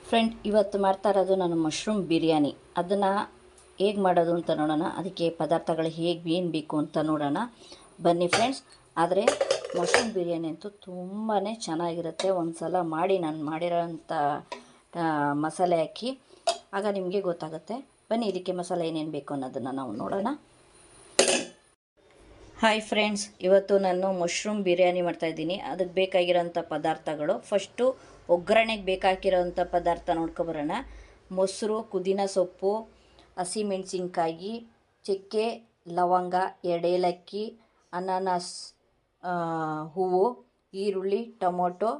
Friend, ಇವತ್ತು ಮಾಡ್ತಾ ಇರೋದು ನಾನು ಮಶ್ರೂಮ್ ಬಿರಿಯಾನಿ. ಅದನ್ನು ಹೇಗೆ ಮಾಡೋದು ಅಂತ ನೋಡೋಣ. ಅದಕ್ಕೆ ಪದಾರ್ಥಗಳು ಏನು ಬೇಕು ಅಂತ ನೋಡೋಣ ಬನ್ನಿ ಫ್ರೆಂಡ್ಸ್. ಆದರೆ ಮಶ್ರೂಮ್ ಬಿರಿಯಾನಿ ಅಂತೂ ತುಂಬಾ ಚೆನ್ನಾಗಿರುತ್ತೆ. ಒಂದು ಸಲ ಮಾಡಿ ನಾನು ಮಾಡಿರೋಂಥ ಮಸಾಲೆ ಹಾಕಿ ಆಗ ನಿಮಗೆ ಗೊತ್ತಾಗುತ್ತೆ. ಬನ್ನಿ, ಇದಕ್ಕೆ ಮಸಾಲೆ ಏನೇನು ಬೇಕು ಅನ್ನೋದನ್ನು ನಾವು ನೋಡೋಣ. ಹಾಯ್ ಫ್ರೆಂಡ್ಸ್, ಇವತ್ತು ನಾನು ಮಶ್ರೂಮ್ ಬಿರಿಯಾನಿ ಮಾಡ್ತಾಯಿದ್ದೀನಿ. ಅದಕ್ಕೆ ಬೇಕಾಗಿರೋಂಥ ಪದಾರ್ಥಗಳು, ಫಸ್ಟು ಒಗ್ಗರಣೆಗೆ ಬೇಕಾಗಿರೋಂಥ ಪದಾರ್ಥ ನೋಡ್ಕೊಬರೋಣ. ಮೊಸರು, ಪುದೀನ ಸೊಪ್ಪು, ಹಸಿಮೆಣಸಿನ್ಕಾಯಿ, ಚಕ್ಕೆ, ಲವಂಗ, 2 ಏಲಕ್ಕಿ, ಅನಾನಸ್ ಹೂವು, ಈರುಳ್ಳಿ, ಟೊಮೊಟೊ,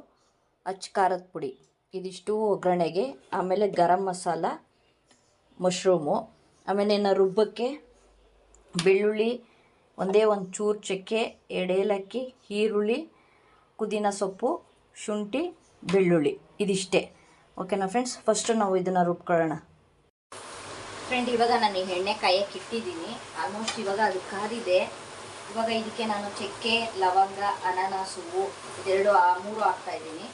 ಅಚ್ಚ ಖಾರದ ಪುಡಿ, ಇದಿಷ್ಟು ಒಗ್ಗರಣೆಗೆ. ಆಮೇಲೆ ಗರಂ ಮಸಾಲ, ಮಶ್ರೂಮು, ಆಮೇಲೆ ರುಬ್ಬಕ್ಕೆ ಬೆಳ್ಳುಳ್ಳಿ, ಒಂದೇ ಒಂದು ಚೂರು ಚಕ್ಕೆ, 2 ಏಲಕ್ಕಿ, ಈರುಳ್ಳಿ, ಪುದೀನ ಸೊಪ್ಪು, ಶುಂಠಿ, ಬೆಳ್ಳುಳ್ಳಿ, ಇದಿಷ್ಟೇ. ಓಕೆನಾ ಫ್ರೆಂಡ್ಸ್, ಫಸ್ಟು ನಾವು ಇದನ್ನು ರುಬ್ಕೊಳ್ಳೋಣ. ಫ್ರೆಂಡ್, ಇವಾಗ ನಾನು ಎಣ್ಣೆ ಕಾಯಕ್ಕೆ ಇಟ್ಟಿದ್ದೀನಿ. ಆಲ್ಮೋಸ್ಟ್ ಇವಾಗ ಅದು ಕಾದಿದೆ. ಇವಾಗ ಇದಕ್ಕೆ ನಾನು ಚಕ್ಕೆ, ಲವಂಗ, ಅನಾನಸ್ ಹೂವು, ಇದೆರಡು 3 ಹಾಕ್ತಾಯಿದ್ದೀನಿ.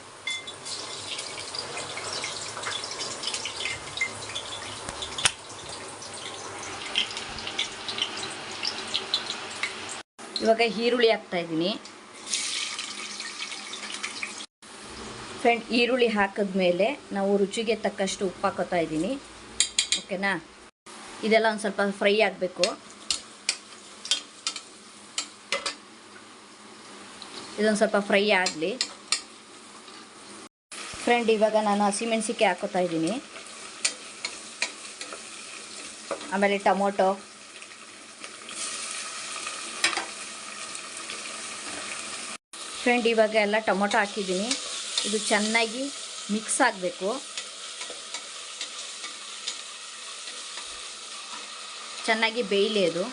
ಇವಾಗ ಈರುಳ್ಳಿ ಹಾಕ್ತಾಯಿದ್ದೀನಿ. ಫ್ರೆಂಡ್, ಈರುಳ್ಳಿ ಹಾಕಿದ್ಮೇಲೆ ನಾವು ರುಚಿಗೆ ತಕ್ಕಷ್ಟು ಉಪ್ಪು ಹಾಕೋತಾ ಇದ್ದೀನಿ. ಓಕೆನಾ, ಇದೆಲ್ಲ ಒಂದು ಸ್ವಲ್ಪ ಫ್ರೈ ಆಗಬೇಕು. ಇದೊಂದು ಸ್ವಲ್ಪ ಫ್ರೈ ಆಗಲಿ. ಫ್ರೆಂಡ್, ಇವಾಗ ನಾನು ಹಸಿಮೆಣಸಿನ್ಕಾಯಿ ಹಾಕೋತಾ ಇದ್ದೀನಿ. ಆಮೇಲೆ ಟೊಮೊಟೊ, ಫ್ರೆಂಡ್ ಇವಾಗ ಎಲ್ಲ ಟೊಮೊಟೊ ಹಾಕಿದ್ದೀನಿ. ಇದು ಚೆನ್ನಾಗಿ ಮಿಕ್ಸ್ ಆಗಬೇಕು. ಚೆನ್ನಾಗಿ ಬೇಯಲಿ ಅದು.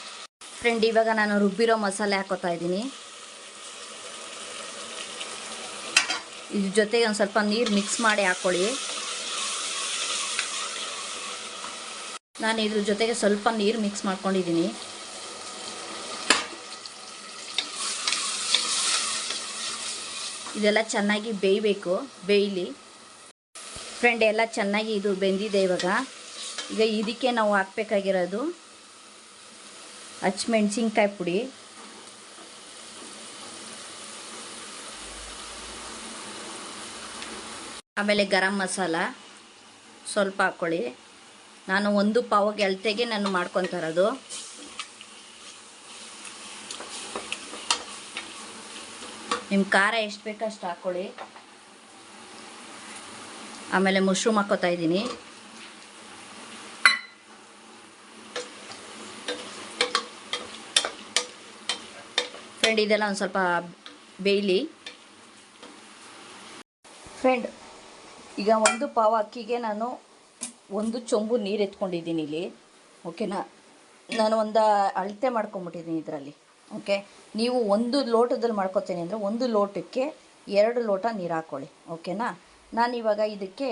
ಫ್ರೆಂಡ್, ಇವಾಗ ನಾನು ರುಬ್ಬಿರೋ ಮಸಾಲೆ ಹಾಕೋತಾ ಇದ್ದೀನಿ. ಇದ್ರ ಜೊತೆಗೆ ಒಂದು ಸ್ವಲ್ಪ ನೀರು ಮಿಕ್ಸ್ ಮಾಡಿ ಹಾಕ್ಕೊಳ್ಳಿ. ನಾನು ಇದ್ರ ಜೊತೆಗೆ ಸ್ವಲ್ಪ ನೀರು ಮಿಕ್ಸ್ ಮಾಡ್ಕೊಂಡಿದ್ದೀನಿ. ಇದೆಲ್ಲ ಚೆನ್ನಾಗಿ ಬೇಯಬೇಕು, ಬೇಯಲಿ. ಫ್ರೆಂಡ್, ಎಲ್ಲ ಚೆನ್ನಾಗಿ ಇದು ಬೆಂದಿದೆ. ಈಗ ಇದಕ್ಕೆ ನಾವು ಹಾಕಬೇಕಾಗಿರೋದು ಹಸಿಮೆಣಸಿನ್ಕಾಯಿ ಪುಡಿ, ಆಮೇಲೆ ಗರಂ ಮಸಾಲ ಸ್ವಲ್ಪ ಹಾಕ್ಕೊಳ್ಳಿ. ನಾನು 1 ಪಾವಿಗೆ ಅಳತೆಗೆ ನಾನು ಮಾಡ್ಕೊತಾ ಇರೋದು. ನಿಮ್ಮ ಖಾರ ಎಷ್ಟು ಬೇಕೋ ಅಷ್ಟು ಹಾಕ್ಕೊಳ್ಳಿ. ಆಮೇಲೆ ಮಶ್ರೂಮ್ ಹಾಕೋತಾ ಇದ್ದೀನಿ. ಫ್ರೆಂಡ್, ಇದೆಲ್ಲ ಒಂದು ಸ್ವಲ್ಪ ಬೇಯಲಿ. ಫ್ರೆಂಡ್, ಈಗ 1 ಪಾವು ಅಕ್ಕಿಗೆ ನಾನು 1 ಚೊಂಬು ನೀರು ಎತ್ಕೊಂಡಿದ್ದೀನಿ ಇಲ್ಲಿ. ಓಕೆನಾ, ನಾನು ಒಂದು ಅಳತೆ ಮಾಡ್ಕೊಂಬಿಟ್ಟಿದ್ದೀನಿ ಇದರಲ್ಲಿ. ಓಕೆ, ನೀವು 1 ಲೋಟದಲ್ಲಿ ಮಾಡ್ಕೊತೀನಿ ಅಂದರೆ 1 ಲೋಟಕ್ಕೆ 2 ಲೋಟ ನೀರು ಹಾಕ್ಕೊಳ್ಳಿ. ಓಕೆನಾ, ನಾನಿವಾಗ ಇದಕ್ಕೆ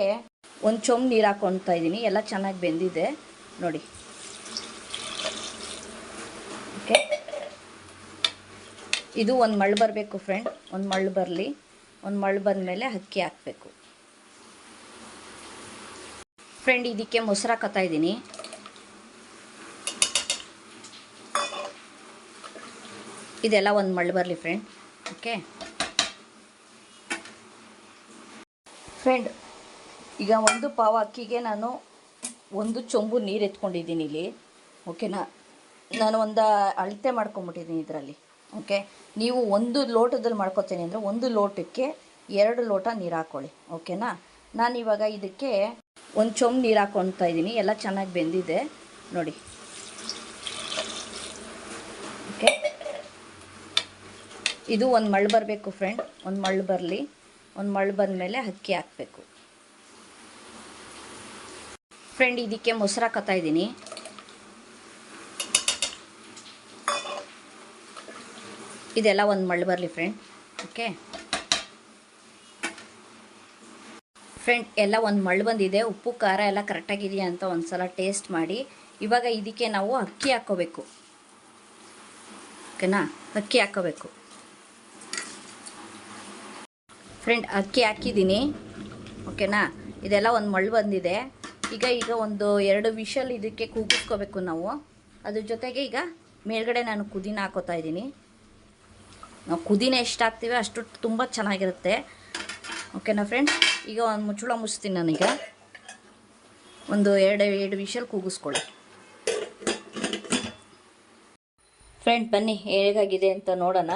1 ಚೊಂಬು ನೀರು ಹಾಕ್ಕೊತಾ ಇದ್ದೀನಿ. ಎಲ್ಲ ಚೆನ್ನಾಗಿ ಬೆಂದಿದೆ ನೋಡಿ. ಓಕೆ, ಇದು ಒಂದು ಮಳ್ಳು ಬರಬೇಕು ಫ್ರೆಂಡ್. ಒಂದು ಮಳ್ಳು ಬರಲಿ. ಒಂದು ಮಳ್ಳು ಬಂದಮೇಲೆ ಅಕ್ಕಿ ಹಾಕಬೇಕು. ಫ್ರೆಂಡ್, ಇದಕ್ಕೆ ಮೊಸರು ಹಾಕೋತಾ ಇದ್ದೀನಿ. ಇದೆಲ್ಲ ಒಂದು ಮಳ್ಳು ಬರಲಿ ಫ್ರೆಂಡ್. ಓಕೆ ಫ್ರೆಂಡ್, ಈಗ 1 ಪಾವು ಅಕ್ಕಿಗೆ ನಾನು 1 ಚೊಂಬು ನೀರು ಎತ್ಕೊಂಡಿದ್ದೀನಿ ಇಲ್ಲಿ. ಓಕೆನಾ, ನಾನು ಒಂದು ಅಳತೆ ಮಾಡ್ಕೊಂಬಿಟ್ಟಿದ್ದೀನಿ ಇದರಲ್ಲಿ. ಓಕೆ, ನೀವು 1 ಲೋಟದಲ್ಲಿ ಮಾಡ್ಕೊತೀನಿ ಅಂದರೆ 1 ಲೋಟಕ್ಕೆ 2 ಲೋಟ ನೀರು ಹಾಕ್ಕೊಳ್ಳಿ. ಓಕೆನಾ, ನಾನಿವಾಗ ಇದಕ್ಕೆ 1 ಚೊಂಬು ನೀರು ಹಾಕ್ಕೊತಾ ಇದ್ದೀನಿ. ಎಲ್ಲ ಚೆನ್ನಾಗಿ ಬೆಂದಿದೆ ನೋಡಿ. ಓಕೆ, ಇದು ಒಂದು ಮಳ್ಳು ಬರಬೇಕು ಫ್ರೆಂಡ್. ಒಂದು ಮಳ್ಳು ಬರಲಿ. ಒಂದು ಮಳ್ಳು ಬಂದಮೇಲೆ ಅಕ್ಕಿ ಹಾಕಬೇಕು. ಫ್ರೆಂಡ್, ಇದಕ್ಕೆ ಮೊಸರು ಹಾಕೋತಾ ಇದ್ದೀನಿ. ಇದೆಲ್ಲ ಒಂದು ಮಳ್ಳು ಬರಲಿ ಫ್ರೆಂಡ್. ಓಕೆ ಫ್ರೆಂಡ್, ಎಲ್ಲ ಒಂದು ಮಳ್ಳು ಬಂದಿದೆ. ಉಪ್ಪು ಖಾರ ಎಲ್ಲ ಕರೆಕ್ಟಾಗಿದೆಯಾ ಅಂತ ಒಂದು ಸಲ ಟೇಸ್ಟ್ ಮಾಡಿ. ಇವಾಗ ಇದಕ್ಕೆ ನಾವು ಅಕ್ಕಿ ಹಾಕ್ಕೋಬೇಕು. ಓಕೆನಾ, ಅಕ್ಕಿ ಹಾಕ್ಕೋಬೇಕು. ಫ್ರೆಂಡ್, ಅಕ್ಕಿ ಹಾಕಿದ್ದೀನಿ. ಓಕೆನಾ, ಇದೆಲ್ಲ ಒಂದು ಮಳ್ಳು ಬಂದಿದೆ. ಈಗ ಒಂದು 2 ವಿಷಲ್ ಇದಕ್ಕೆ ಕೂಗಿಸ್ಕೋಬೇಕು ನಾವು. ಅದ್ರ ಜೊತೆಗೆ ಈಗ ಮೇಲ್ಗಡೆ ನಾನು ಕುದಿನ ಹಾಕೋತಾ ಇದ್ದೀನಿ. ನಾವು ಕುದಿನ ಎಷ್ಟು ಹಾಕ್ತೀವಿ ಅಷ್ಟು ತುಂಬ ಚೆನ್ನಾಗಿರುತ್ತೆ. ಓಕೆನಾ ಫ್ರೆಂಡ್ಸ್? ಈಗ ಒಂದು ಮುಚ್ಚಳ ಮುಚ್ತೀನಿ ನಾನೀಗ. ಒಂದು 2 ವಿಷಲ್ ಕೂಗಿಸ್ಕೊಳ್ಳಿ. ಫ್ರೆಂಡ್ ಬನ್ನಿ ಹೇಗಾಗಿದೆ ಅಂತ ನೋಡೋಣ.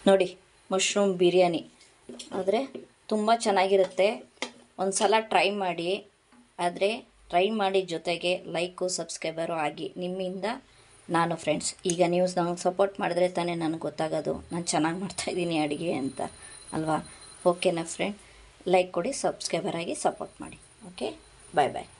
ನೋಡಿ, ಮಶ್ರೂಮ್ ಬಿರಿಯಾನಿ ಆದರೆ ತುಂಬ ಚೆನ್ನಾಗಿರುತ್ತೆ. ಒಂದು ಸಲ ಟ್ರೈ ಮಾಡಿ. ಆದರೆ ಟ್ರೈ ಮಾಡಿ ಜೊತೆಗೆ ಲೈಕು ಸಬ್ಸ್ಕ್ರೈಬರು ಆಗಿ. ನಿಮ್ಮಿಂದ ನಾನು ಫ್ರೆಂಡ್ಸ್. ಈಗ ನೀವು ನಂಗೆ ಸಪೋರ್ಟ್ ಮಾಡಿದ್ರೆ ತಾನೇ ನನಗೆ ಗೊತ್ತಾಗೋದು ನಾನು ಚೆನ್ನಾಗಿ ಮಾಡ್ತಾಯಿದ್ದೀನಿ ಅಡುಗೆ ಅಂತ ಅಲ್ವಾ? ಓಕೆನಾ ಫ್ರೆಂಡ್? ಲೈಕ್ ಕೊಡಿ, ಸಬ್ಸ್ಕ್ರೈಬರ್ ಆಗಿ ಸಪೋರ್ಟ್ ಮಾಡಿ. ಓಕೆ, ಬಾಯ್ ಬಾಯ್.